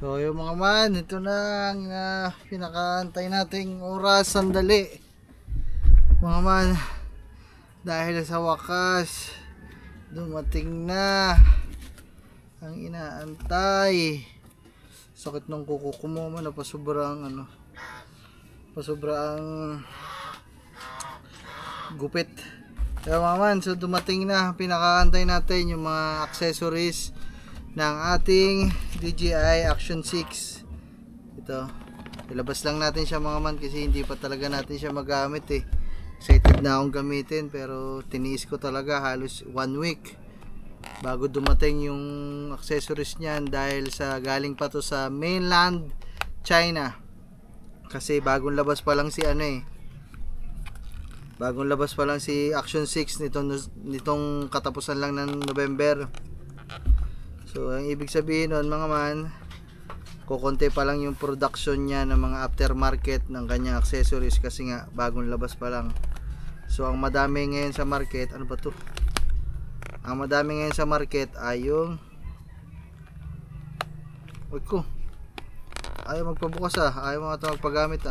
So yung mga man, ito na ang pinakaantay nating oras, sandali mga man, dahil sa wakas dumating na ang inaantay. Sakit ng kuko ko mo man, pasobrang pasobrang gupit. Kaya mga man, so dumating na, pinakaantay natin yung mga accessories ng ating DJI Action 6. Ito, ilabas lang natin siya mga man kasi hindi pa talaga natin siya magamit eh. Excited na akong gamitin pero tiniis ko talaga halos 1 week bago dumating yung accessories niyan, dahil sa galing pa to sa mainland China. Kasi bagong labas pa lang si bagong labas pa lang si Action 6 nitong katapusan lang ng November. So ang ibig sabihin nun mga man, kukonti pa lang yung production niya ng mga aftermarket ng kanyang accessories kasi nga bagong labas pa lang. So ang madami ngayon sa market, ano ba to? Ang madami ngayon sa market ay yung ayaw magpabukas ayaw mga ito magpagamit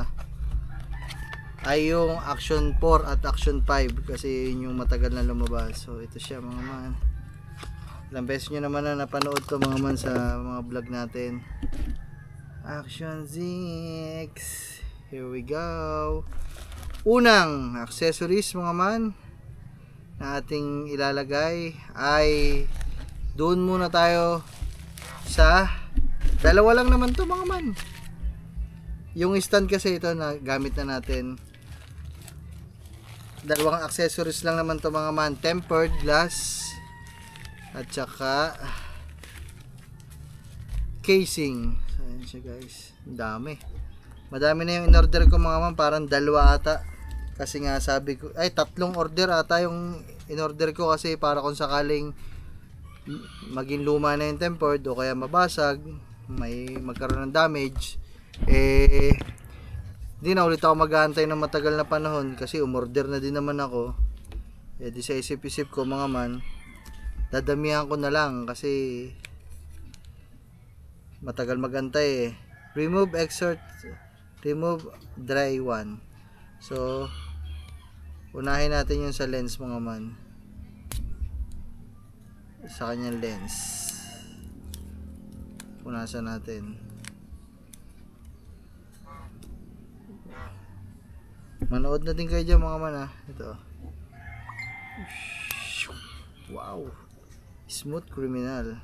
ay yung Action 4 at Action 5 kasi yun yung matagal na lumabas. So ito siya mga man, ilang beses nyo naman na napanood to mga man sa mga vlog natin. Action 6, here we go. Unang accessories mga man na ating ilalagay ay doon muna tayo sa dalawa lang naman to mga man. Yung stand kasi ito na gamit na natin, dalawang accessories lang naman to mga man, tempered glass at saka casing. So ayan siya guys, madami na yung in-order ko mga man, parang dalawa ata. Kasi nga sabi ko, ay tatlong order ata yung in-order ko kasi para kung sakaling maging luma na yung tempered o kaya mabasag, may magkaroon ng damage, di na ulit ako mag-aantay ng matagal na panahon kasi umorder na din naman ako. Di sa isip-isip ko mga man, dadamihan ko na lang kasi matagal magantay remove dry one. So unahin natin yung sa lens mga man, sa kanyang lens punasan natin. Manood na din kayo dyan mga man ito, wow, smooth criminal.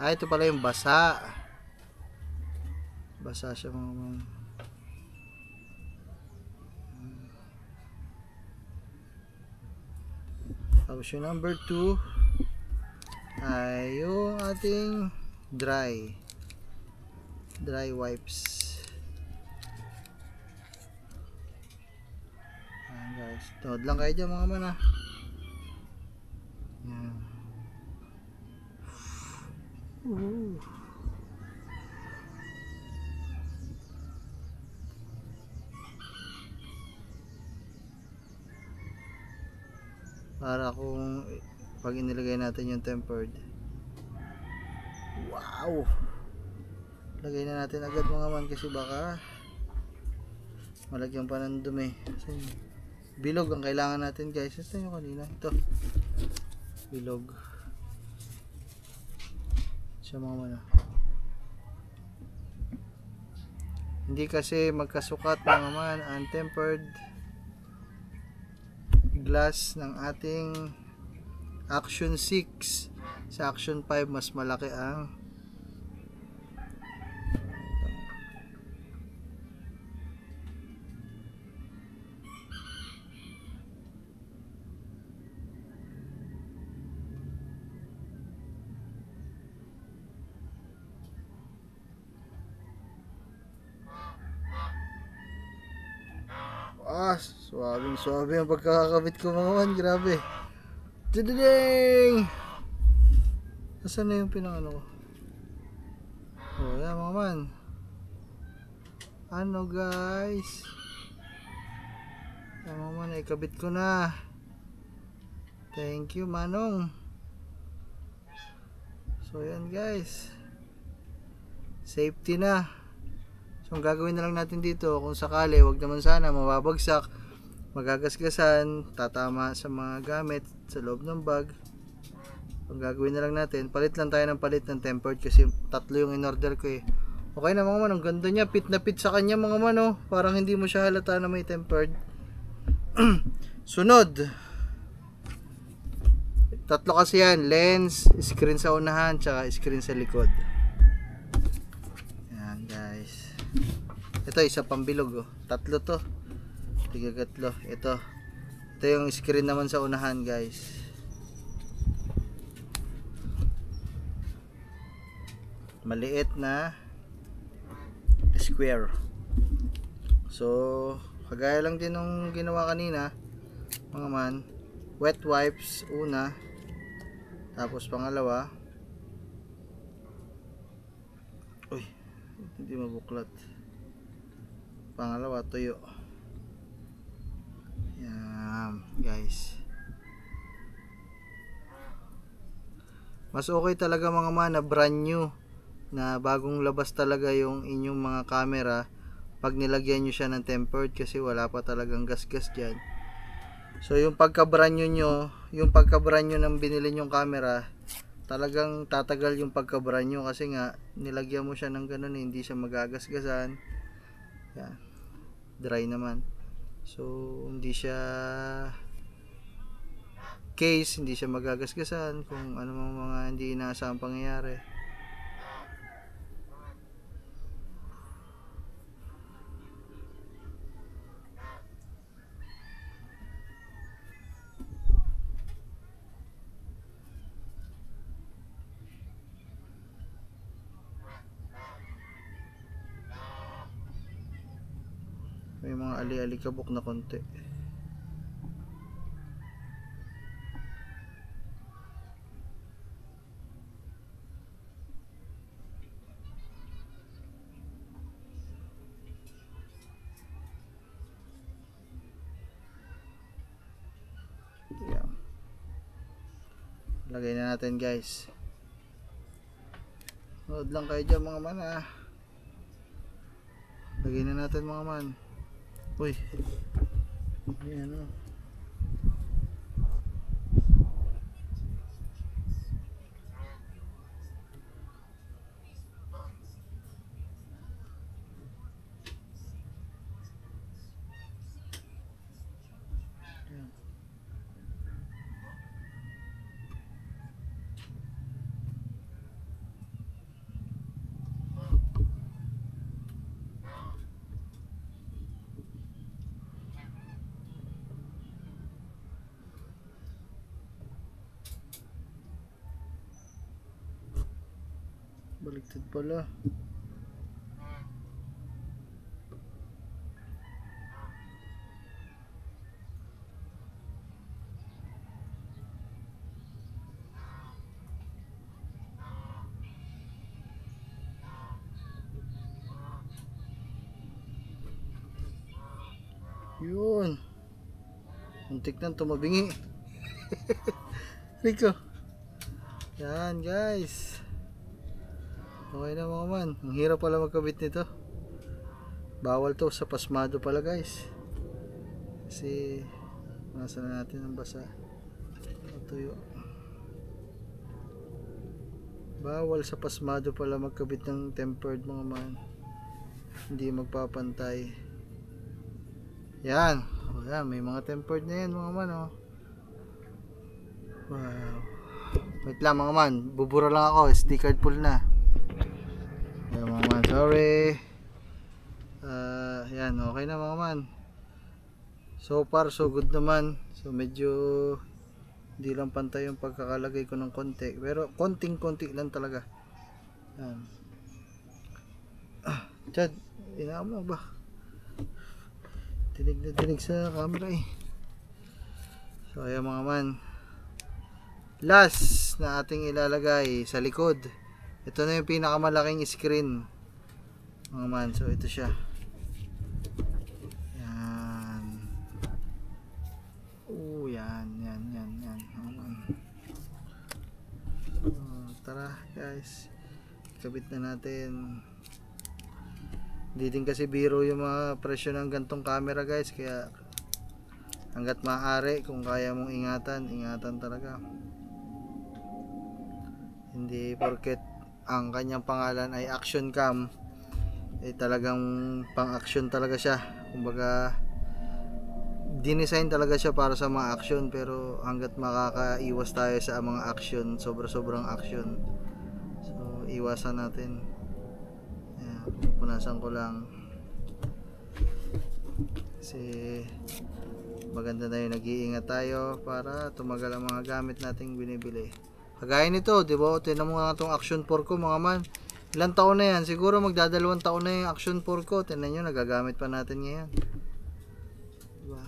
Ito pala yung basa siya mga man. Tapos yung number 2 ay yung ating dry wipes. Ayan guys, tunod lang kayo dyan mga man Ayan. Para kung pag inilagay natin yung tempered, wow, lagay na natin agad mga man kasi baka malagyan pa ng dumi. Kasi bilog ang kailangan natin guys. Ito yung kanina, ito bilog siya mga man hindi kasi magkasukat mga man ang tempered glass ng ating Action 6. Sa Action 5 mas malaki ang suwabing ang pagkakakabit ko mga man, grabe. Tududing! Nasaan na yung pinangano ko? Yan mga man, guys, yan mga man, ikabit ko na. Thank you, Manong. So yan guys, safety na. So ang gagawin na lang natin dito, kung sakali, wag naman sana mababagsak, magagasgasan, tatama sa mga gamit sa loob ng bag. Ang gagawin na lang natin, palit lang tayo ng palit ng tempered kasi tatlo yung in order ko eh. Okay na mga man, ang ganda niya, fit na fit sa kanya mga man, oh. Parang hindi mo siya halata na may tempered. Sunod, tatlo kasi yan, lens, screen sa unahan, tsaka screen sa likod. Yan guys, ito isa pang bilog, oh. Tatlo to, tigagatlo. Ito yung screen naman sa unahan guys. Maliit na square. So kagaya lang din nung ginawa kanina mga man, wet wipes una, tapos pangalawa, uy, hindi mabuklat, pangalawa tuyo. Yan guys, mas okay talaga mga man na brand new, na bagong labas talaga yung inyong mga camera pag nilagyan nyo siya ng tempered, kasi wala pa talagang gas-gas dyan. So yung pagka-brand new nyo, yung pagka-brand new ng binili nyong camera, talagang tatagal yung pagka-brand new kasi nga nilagyan mo siya ng ganun, hindi siya magagasgasan. Yan, dry naman. So hindi siya case, hindi siya magagasgasan kung ano mga hindi inaasahang pangyayari. May mga ali-alikabok na konti. Yeah. Lagay na natin guys. Nood lang kayo dyan mga man, ah. Lagay na natin mga man. Uy, ayan o. Baliktad pala. Yun. Muntik nang tumabingi. Rico. Yan guys. Okay na mga man. Ang hirap pala magkabit nito. Bawal to sa pasmado pala guys. Kasi nasa na natin ang basa. Tuyo. Bawal sa pasmado pala magkabit ng tempered mga man. Hindi magpapantay. Yan. O yan, may mga tempered na yan mga man, oh. Wow. Wait lang mga man, bubura lang ako, SD card full na. Yan mga man, sorry. Yan, okay na mga man. So far so good naman. So medyo hindi lang pantay yung pagkakalagay ko ng konti, pero konting-konti lang talaga. Yan. Chad, inaam mo ba? Dinig na dinig sa camera eh. So ayan mga man, last na ating ilalagay sa likod. Ito na yung pinakamalaking screen mga man. So ito siya. Yan. Yan. guys. Kabit na natin. Hindi din kasi biro yung mga presyo ng gantong camera guys, kaya hanggat maaari kung kaya mong ingatan talaga. Hindi porket ang kanyang pangalan ay action cam talagang pang action talaga siya. Kumbaga dinesign talaga siya para sa mga action, pero hanggat makakaiwas tayo sa mga action, sobrang action, so iwasan natin. Ayan, pupunasan ko lang kasi maganda na yung nag-iingat tayo para tumagal ang mga gamit nating binibili. Kagaya nito, di ba? Tingnan mo nga itong Action 4 ko mga man. Ilang taon na yan? Siguro magdadalawang taon na yung Action 4 ko. Tingnan nyo, nagagamit pa natin ngayon. Diba?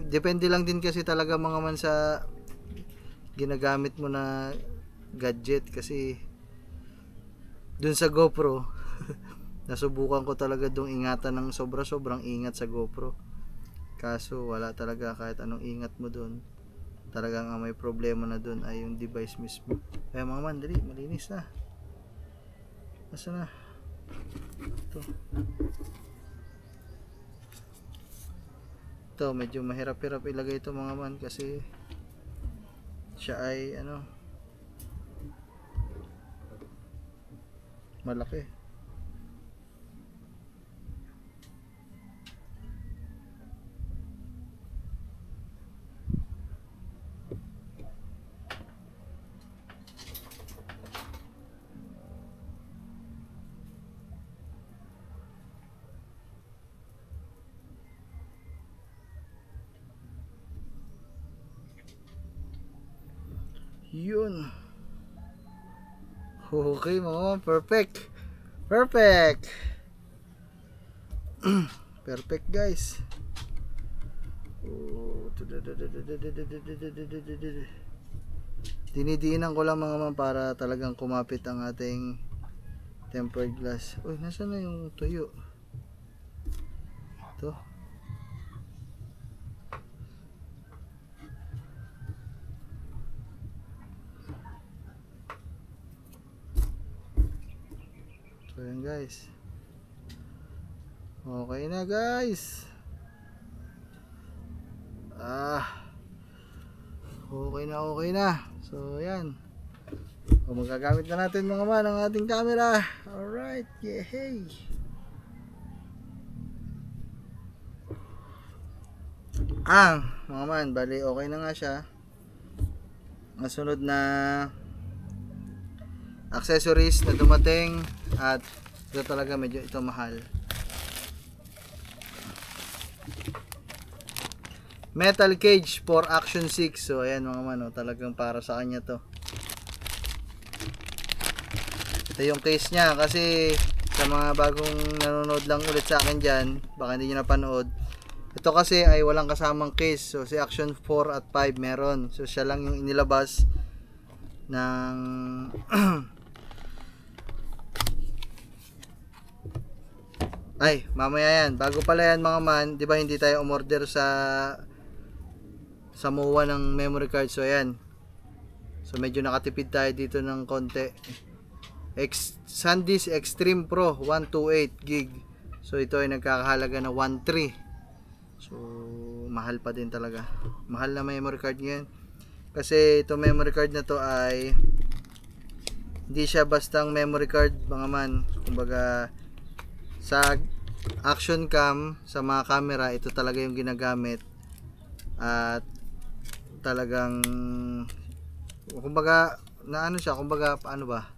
Depende lang din kasi talaga mga man sa ginagamit mo na gadget. Kasi dun sa GoPro, nasubukan ko talaga dong ingatan ng sobrang ingat sa GoPro. Kaso wala talaga, kahit anong ingat mo dun, talagang may problema na dun ay yung device mismo. Kaya mga man, dali, malinis na. Asa na? Ito medyo mahirap-hirap ilagay ito mga man, kasi siya ay malaki. Yun. Okay mga, perfect. Perfect guys. Dinidiinan ko lang mga man para talagang kumapit ang ating tempered glass. Uy, nasaan na yung tuyo? Ito. So yan guys. Okay na guys. Okay na. So yan. Magagamit na natin mga man ang ating camera. Alright, yehey. Mga man, bali okay na nga siya. Masunod na accessories na dumating, at ito talaga medyo ito mahal. Metal cage for Action 6. So ayan mga man, talagang para sa kanya to. Ito yung case niya, kasi sa mga bagong nanonood lang ulit sa akin dyan, baka hindi nyo napanood, ito kasi ay walang kasamang case. So si Action 4 at 5 meron. So siya lang yung inilabas ng ay, mamaya yan. Bago pala yan mga man, di ba hindi tayo umorder sa MOA ng memory card. So ayan. So medyo nakatipid tayo dito ng konti. SanDisk Extreme Pro 128 gig. So ito ay nagkakahalaga na 1.3. So mahal pa din talaga. Mahal na memory card ngayon. Kasi ito memory card na to ay hindi siya bastang memory card mga man. Kumbaga sa action cam, sa mga camera, ito talaga yung ginagamit. At talagang kumbaga na siya, kumbaga paano ba?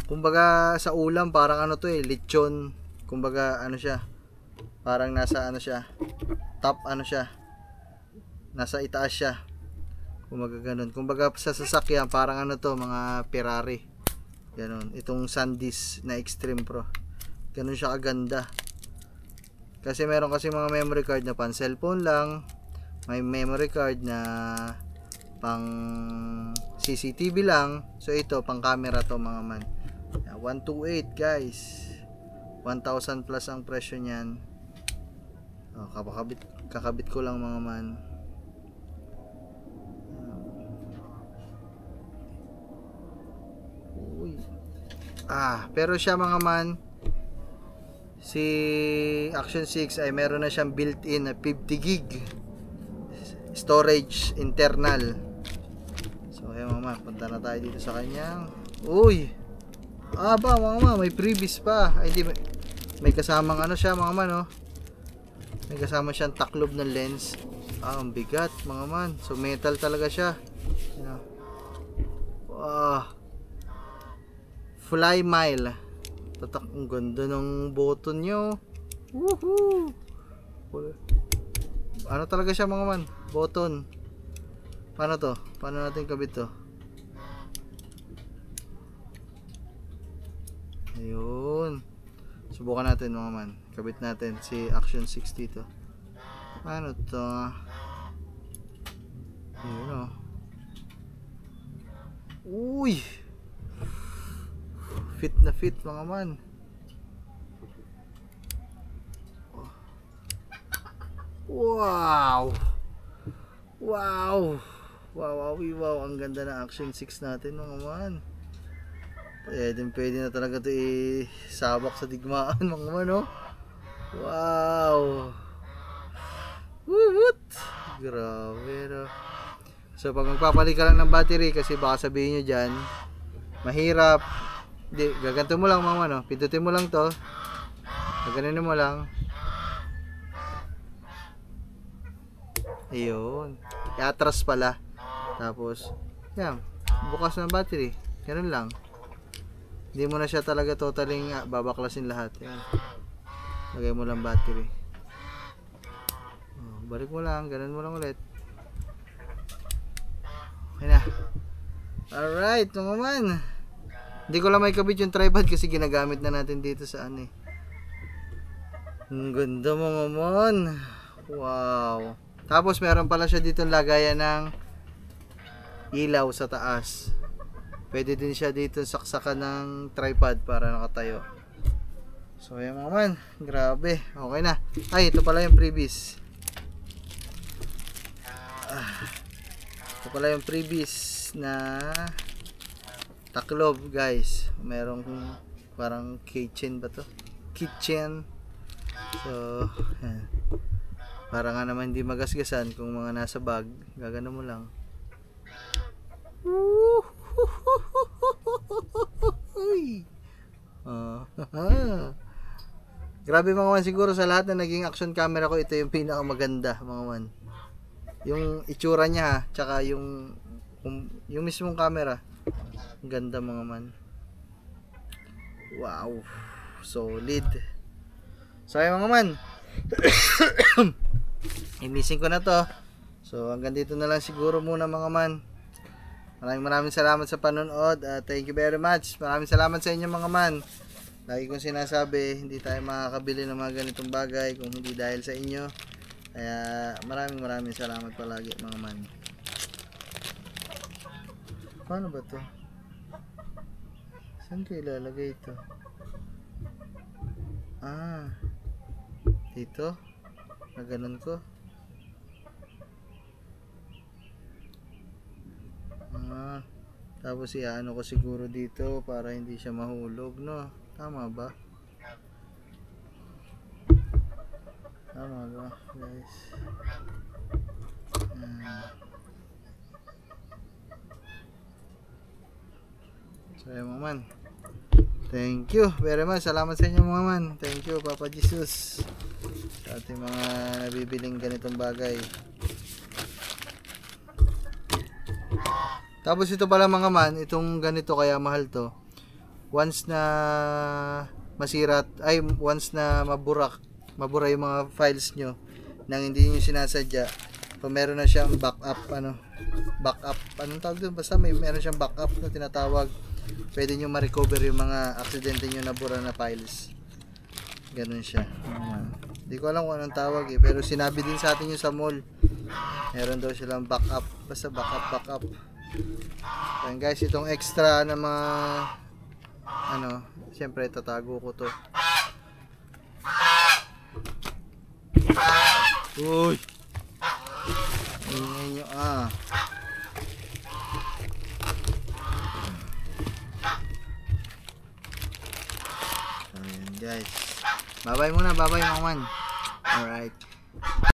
Kumbaga sa ulam parang lechon. Kumbaga siya, parang nasa siya, top siya, nasa itaas siya. Kumbaga ganun. Kumbaga sa sasakyan parang mga Ferrari. Ganun. Itong SanDisk na Extreme Pro. Ganun siya kaganda. Kasi meron kasi mga memory card na pang cellphone lang. May memory card na pang CCTV lang. So ito pang camera to mga man. 128 guys. 1,000 plus ang presyo niyan. Kakabit ko lang mga man. Uy. Pero siya mga man, si Action 6 ay meron na siyang built-in na 50 gig storage internal. So ayun mga man, punta na tayo dito sa kanyang. Uy, mga man, may previous pa. Ay di, may kasamang ano siya mga man, oh. May kasama siyang taklob ng lens. Ang bigat mga man. So metal talaga siya. Fly mile. Tatak, ang ganda ng button nyo. Woohoo! Ano talaga siya mga man? Button. Paano to? Paano natin kabit to? Ayun. Subukan natin mga man. Kabit natin si Action 60 to. Paano to? Ayun o. Uy! Fit na fit mga man. Wow! Wow! Wow! Ang ganda ng Action 6 natin mga man. Pwede na talaga ito isabak sa digmaan mga man, no? Wow! Woot! Grabe, no? So pag magpapalit ka lang ng battery, kasi baka sabihin nyo dyan, mahirap. Hindi, gaganto mo lang mga man, no? Pindutin mo lang to. Gaganin mo lang. Ayun. I-atras pala. Tapos, yan. Bukas ng battery. Ganun lang. Hindi mo na siya talaga totaling babaklasin lahat. Yan. Lagay mo lang battery. Balik mo lang. Ganun mo lang ulit. Okay na. Alright, mga man. Hindi ko lang may kabit yung tripod kasi ginagamit na natin dito sa ano eh. Ang ganda mga man. Wow. Tapos meron pala siya dito lagayan ng ilaw sa taas. Pwede din siya dito saksakan ng tripod para nakatayo. So ayan mga man. Grabe. Okay na. Ay, ito pala yung previous. Ito pala yung previous na taklob guys. Merong parang kitchen ba to? Kitchen. So yan. Para nga naman hindi magasgasan kung mga nasa bag. Gagano mo lang. Grabe mga man, siguro sa lahat na naging action camera ko, ito yung pinakamaganda mga man. Yung itsura niya, tsaka yung mismong camera. Ang ganda mga man. Wow. Solid. So ay mga man. I-missing ko na to. So hanggang dito na lang siguro muna mga man. Maraming salamat sa panonood. Thank you very much. Maraming salamat sa inyo mga man. Lagi kong sinasabi, hindi tayo makakabili ng mga ganitong bagay kung hindi dahil sa inyo. Kaya maraming salamat palagi mga man. Paano ba to? Saan ko ilalagay ito? Dito? Na ganun ko? Tapos iaano ko siguro dito para hindi siya mahulog, no? Tama ba? Tama ba, guys? So ayun mga man. Thank you very much. Salamat sa inyo mga man. Thank you Papa Jesus sa ating mga nabibiling ganitong bagay. Tapos ito pala mga man, itong ganito kaya mahal to. Once na masira, once na mabura yung mga files nyo nang hindi nyo sinasadya, kung meron na siyang backup, anong tawag doon? Basta meron siyang backup na tinatawag, pwede nyo ma-recover yung mga aksidente nyo na bura na files. Ganun siya. Hindi ko alam kung anong tawag pero sinabi din sa atin yung sa mall. Meron daw silang backup. Basta backup. Ayan guys, itong extra na mga siyempre tatago ko to. Uy! Ingay nyo guys. Bye-bye muna, bye-bye mga man. Alright.